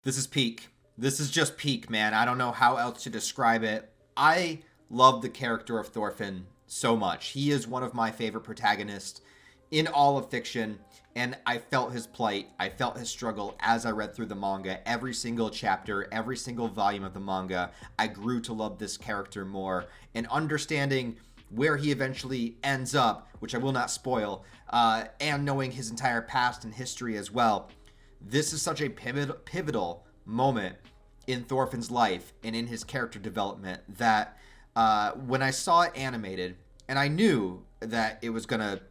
This is peak. This is just peak, man. I don't know how else to describe it. I love the character of Thorfinn so much. He is one of my favorite protagonists in all of fiction, and I felt his plight. I felt his struggle as I read through the manga. Every single chapter, every single volume of the manga, I grew to love this character more. And understanding where he eventually ends up, which I will not spoil, and knowing his entire past and history as well, this is such a pivotal moment in Thorfinn's life and in his character development that when I saw it animated, and I knew that it was going to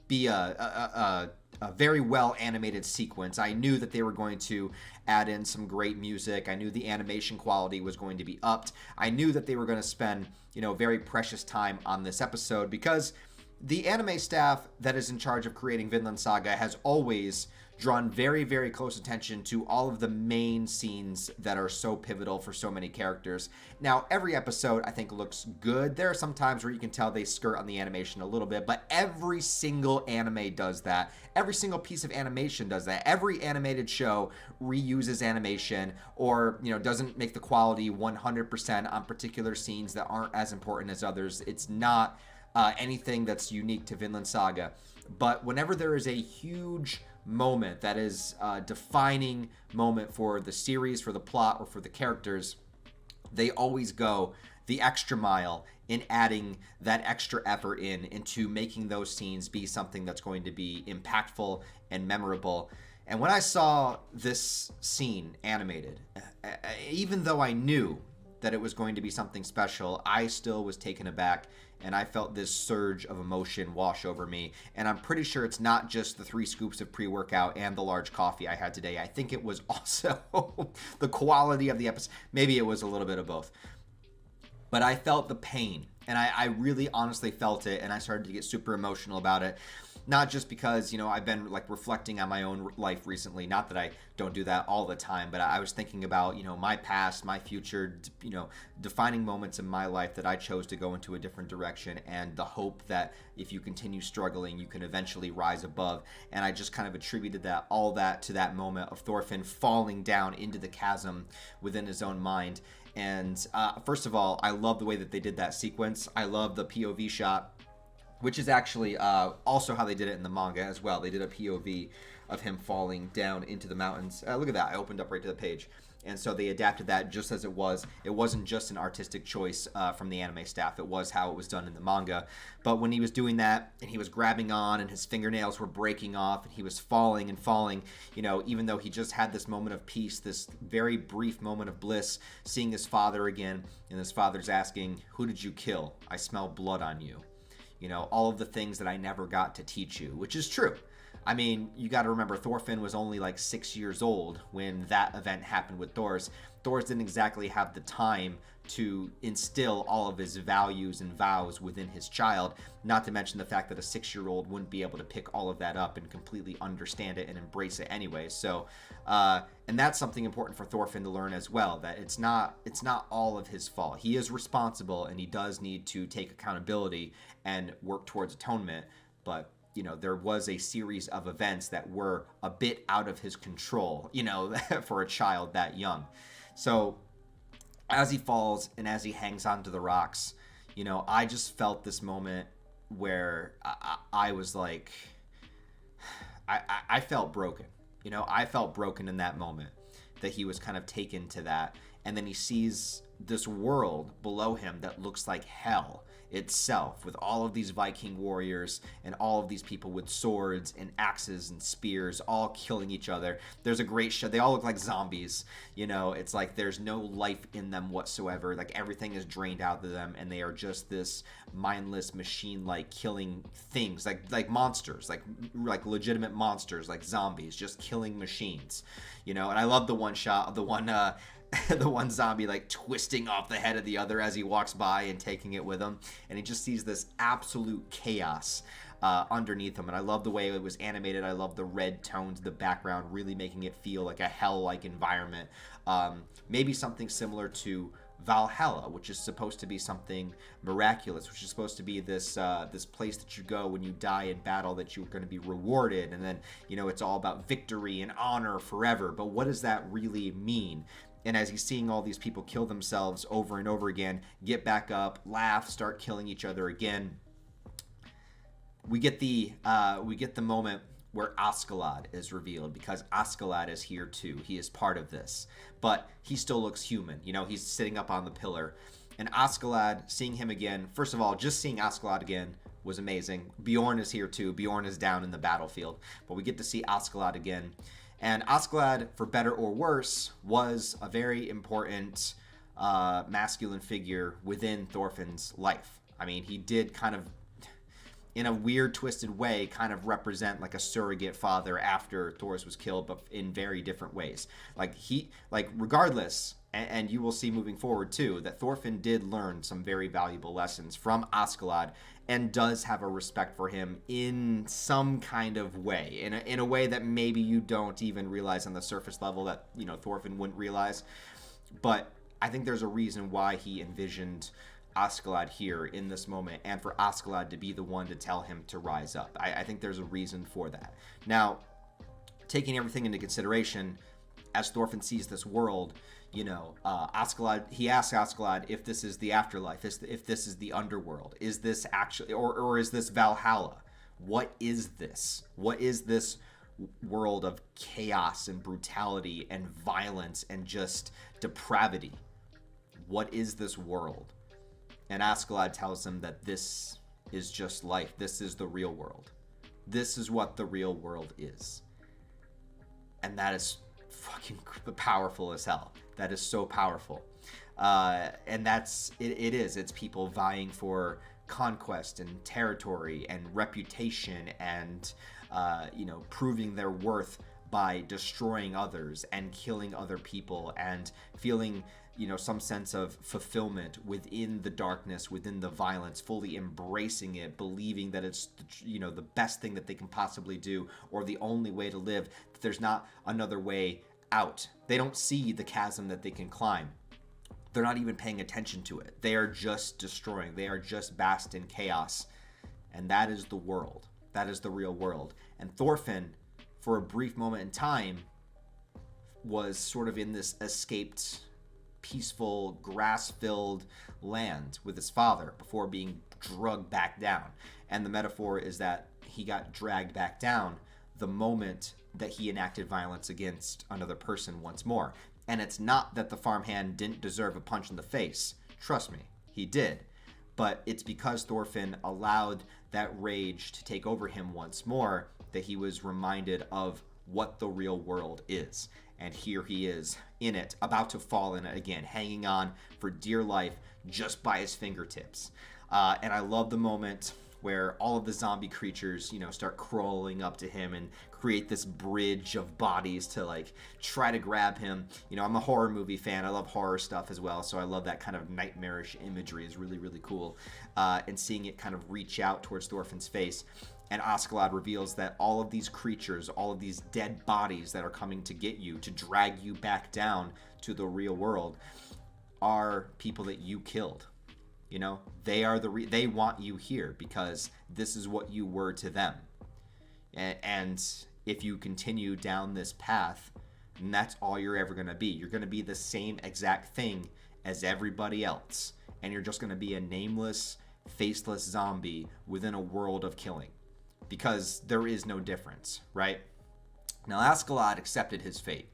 be a very well animated sequence. I knew that they were going to add in some great music. I knew the animation quality was going to be upped. I knew that they were going to spend, very precious time on this episode because the anime staff that is in charge of creating Vinland Saga has always drawn very, very close attention to all of the main scenes that are so pivotal for so many characters. Now, every episode I think looks good. There are some times where you can tell they skirt on the animation a little bit, but every single anime does that. Every single piece of animation does that. Every animated show reuses animation or, doesn't make the quality 100% on particular scenes that aren't as important as others. It's not anything that's unique to Vinland Saga. But whenever there is a huge moment that is a defining moment for the series, for the plot, or for the characters, they always go the extra mile in adding that extra effort into making those scenes be something that's going to be impactful and memorable. And when I saw this scene animated, even though I knew that it was going to be something special, I still was taken aback, and I felt this surge of emotion wash over me. And I'm pretty sure it's not just the 3 scoops of pre-workout and the large coffee I had today. I think it was also the quality of the episode. Maybe it was a little bit of both. But I felt the pain, and I really honestly felt it, and I started to get super emotional about it. Not just because, I've been reflecting on my own life recently. Not that I don't do that all the time, but I was thinking about, my past, my future, defining moments in my life that I chose to go into a different direction, and the hope that if you continue struggling, you can eventually rise above. And I just kind of attributed all that to that moment of Thorfinn falling down into the chasm within his own mind. And first of all, I love the way that they did that sequence. I love the POV shot, which is actually also how they did it in the manga as well. They did a POV of him falling down into the mountains. Look at that. I opened up right to the page. And so they adapted that just as it was. It wasn't just an artistic choice from the anime staff. It was how it was done in the manga. But when he was doing that, and he was grabbing on, and his fingernails were breaking off, and he was falling and falling, even though he just had this moment of peace, this very brief moment of bliss, seeing his father again, and his father's asking, "Who did you kill? I smell blood on you." All of the things that I never got to teach you, which is true. I mean, you got to remember, Thorfinn was only 6 years old when that event happened with Thors. Thors didn't exactly have the time to instill all of his values and vows within his child, not to mention the fact that a 6-year-old wouldn't be able to pick all of that up and completely understand it and embrace it anyway. So, and that's something important for Thorfinn to learn as well, that it's not all of his fault. He is responsible, and he does need to take accountability and work towards atonement, but there was a series of events that were a bit out of his control, for a child that young. So as he falls and as he hangs onto the rocks, I just felt this moment where I was like, I felt broken. I felt broken in that moment that he was kind of taken to that. And then he sees this world below him that looks like hell itself, with all of these Viking warriors and all of these people with swords and axes and spears all killing each other. There's a great show. They all look like zombies. It's like there's no life in them whatsoever. Like everything is drained out of them, and they are just this mindless machine-like killing things, like monsters, like legitimate monsters, like zombies, just killing machines. And I love the one shot of the one the one zombie twisting off the head of the other as he walks by and taking it with him, and he just sees this absolute chaos underneath him. And I love the way it was animated. I love the red tones in the background, really making it feel like a hell-like environment. Maybe something similar to Valhalla, which is supposed to be something miraculous, which is supposed to be this this place that you go when you die in battle, that you're going to be rewarded, and then it's all about victory and honor forever. But what does that really mean? And as he's seeing all these people kill themselves over and over again, get back up, laugh, start killing each other again, we get the moment where Askeladd is revealed, because Askeladd is here too. He is part of this, but he still looks human. He's sitting up on the pillar, and Askeladd, seeing him again, first of all, just seeing Askeladd again was amazing. Bjorn is here too. Bjorn is down in the battlefield, but we get to see Askeladd again. And Askeladd, for better or worse, was a very important masculine figure within Thorfinn's life. I mean, he did kind of, in a weird, twisted way, kind of represent like a surrogate father after Thors was killed, but in very different ways. Regardless, and you will see moving forward too, that Thorfinn did learn some very valuable lessons from Askeladd, and does have a respect for him in some kind of way, in a way that maybe you don't even realize on the surface level, that Thorfinn wouldn't realize. But I think there's a reason why he envisioned Askeladd here in this moment, and for Askeladd to be the one to tell him to rise up. I think there's a reason for that. Now, taking everything into consideration, as Thorfinn sees this world, Askeladd, he asks Askeladd if this is the afterlife, if this is the underworld. Is this actually, or is this Valhalla? What is this? What is this world of chaos and brutality and violence and just depravity? What is this world? And Askeladd tells him that this is just life. This is the real world. This is what the real world is. And that is fucking powerful as hell. That is so powerful. And that's, it is. It's people vying for conquest and territory and reputation and, proving their worth by destroying others and killing other people and feeling some sense of fulfillment within the darkness, within the violence, fully embracing it, believing that it's the best thing that they can possibly do, or the only way to live, that there's not another way out. They don't see the chasm that they can climb. They're not even paying attention to it. They are just destroying. They are just bathed in chaos. And that is the world. That is the real world. And Thorfinn, for a brief moment in time, was sort of in this escaped, peaceful, grass-filled land with his father before being dragged back down. And the metaphor is that he got dragged back down the moment that he enacted violence against another person once more. And it's not that the farmhand didn't deserve a punch in the face. Trust me, he did. But it's because Thorfinn allowed that rage to take over him once more that he was reminded of what the real world is. And here he is in it, about to fall in it again, hanging on for dear life just by his fingertips. And I love the moment where all of the zombie creatures, start crawling up to him and create this bridge of bodies to try to grab him. I'm a horror movie fan. I love horror stuff as well, so I love that kind of nightmarish imagery. Is really, really cool. And seeing it kind of reach out towards Thorfinn's face. And Askeladd reveals that all of these creatures, all of these dead bodies that are coming to get you, to drag you back down to the real world, are people that you killed. They are they want you here because this is what you were to them. And if you continue down this path, then that's all you're ever going to be. You're going to be the same exact thing as everybody else. And you're just going to be a nameless, faceless zombie within a world of killing. Because there is no difference, right? Now, Askeladd accepted his fate.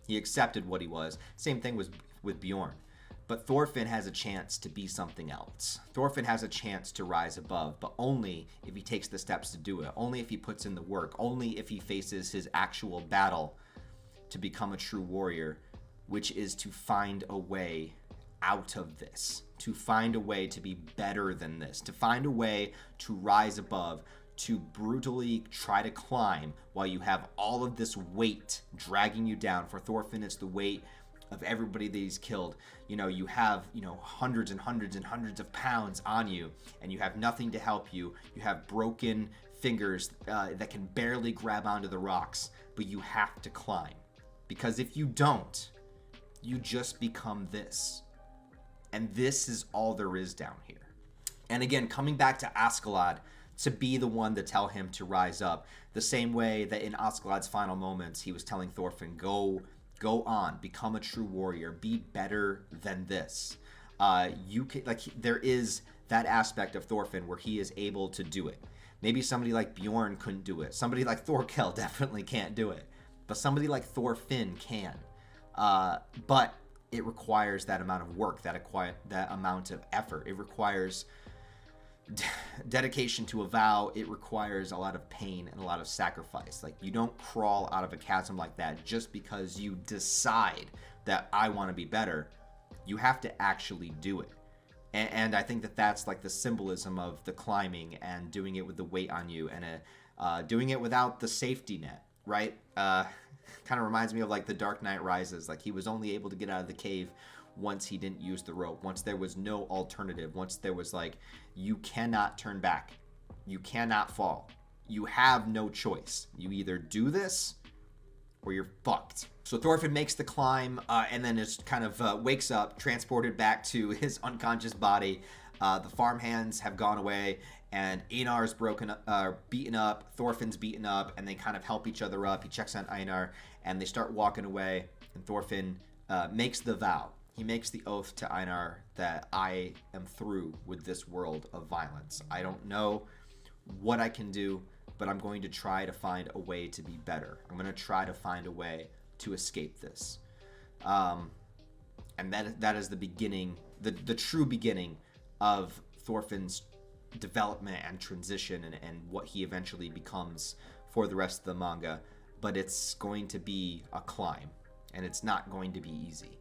He accepted what he was. Same thing was with Bjorn. But Thorfinn has a chance to be something else. Thorfinn has a chance to rise above, but only if he takes the steps to do it. Only if he puts in the work. Only if he faces his actual battle to become a true warrior, which is to find a way out of this. To find a way to be better than this. To find a way to rise above, to brutally try to climb while you have all of this weight dragging you down. For Thorfinn, it's the weight of everybody that he's killed. You have, hundreds and hundreds and hundreds of pounds on you, and you have nothing to help you. You have broken fingers that can barely grab onto the rocks, but you have to climb. Because if you don't, you just become this. And this is all there is down here. And again, coming back to Askeladd to be the one to tell him to rise up, the same way that in Askeladd's final moments, he was telling Thorfinn, go on, become a true warrior, be better than this. You can, like, there is that aspect of Thorfinn where he is able to do it. Maybe somebody like Bjorn couldn't do it. Somebody like Thorkel definitely can't do it. But somebody like Thorfinn can. But it requires that amount of work, that amount of effort. It requires dedication to a vow. It requires a lot of pain and a lot of sacrifice. Like, you don't crawl out of a chasm like that just because you decide that I want to be better. You have to actually do it. And I think that that's like the symbolism of the climbing and doing it with the weight on you, and doing it without the safety net, right? Kind of reminds me of like The Dark Knight Rises. Like, he was only able to get out of the cave once he didn't use the rope, once there was no alternative, once there was like, you cannot turn back, you cannot fall, you have no choice. You either do this or you're fucked. So Thorfinn makes the climb, and then is kind of wakes up, transported back to his unconscious body. The farmhands have gone away, and Einar's beaten up, Thorfinn's beaten up, and they kind of help each other up. He checks on Einar, and they start walking away, and Thorfinn makes the vow. He makes the oath to Einar that I am through with this world of violence. I don't know what I can do, but I'm going to try to find a way to be better. I'm going to try to find a way to escape this. And that is the beginning, the true beginning of Thorfinn's development and transition, and what he eventually becomes for the rest of the manga. But it's going to be a climb, and it's not going to be easy.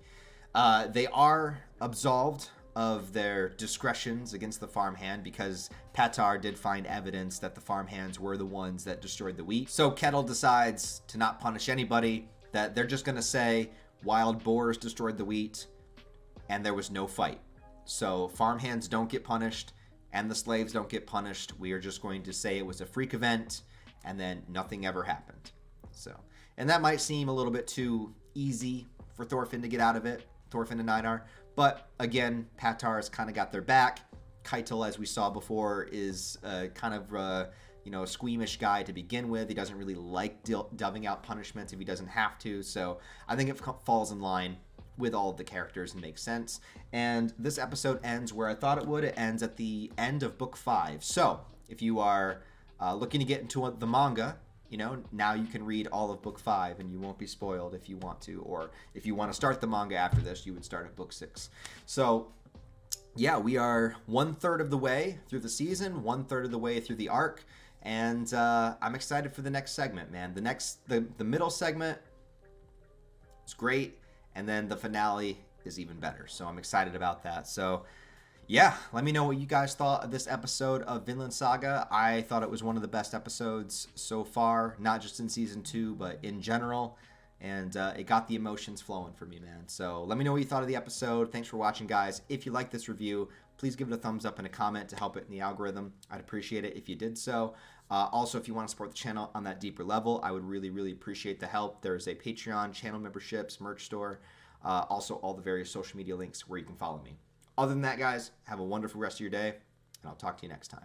They are absolved of their discretions against the farmhand because Patar did find evidence that the farmhands were the ones that destroyed the wheat. So Kettle decides to not punish anybody, that they're just going to say wild boars destroyed the wheat and there was no fight. So farmhands don't get punished and the slaves don't get punished. We are just going to say it was a freak event and then nothing ever happened. So, and that might seem a little bit too easy for Thorfinn to get out of it, Thorfinn and Einar. But again, Patar has kind of got their back. Keitel, as we saw before, is kind of a squeamish guy to begin with. He doesn't really like delving out punishments if he doesn't have to. So I think it falls in line with all of the characters and makes sense. And this episode ends where I thought it would. It ends at the end of book 5. So if you are looking to get into the manga, now you can read all of book 5 and you won't be spoiled if you want to. Or if you want to start the manga after this, you would start at book 6. So yeah, we are 1/3 of the way through the season, 1/3 of the way through the arc. And I'm excited for the next segment, man. The middle segment is great. And then the finale is even better. So I'm excited about that. So yeah, let me know what you guys thought of this episode of Vinland Saga. I thought it was one of the best episodes so far, not just in season 2, but in general. And it got the emotions flowing for me, man. So let me know what you thought of the episode. Thanks for watching, guys. If you like this review, please give it a thumbs up and a comment to help it in the algorithm. I'd appreciate it if you did so. Also, if you want to support the channel on that deeper level, I would really, really appreciate the help. There's a Patreon, channel memberships, merch store, also all the various social media links where you can follow me. Other than that, guys, have a wonderful rest of your day, and I'll talk to you next time.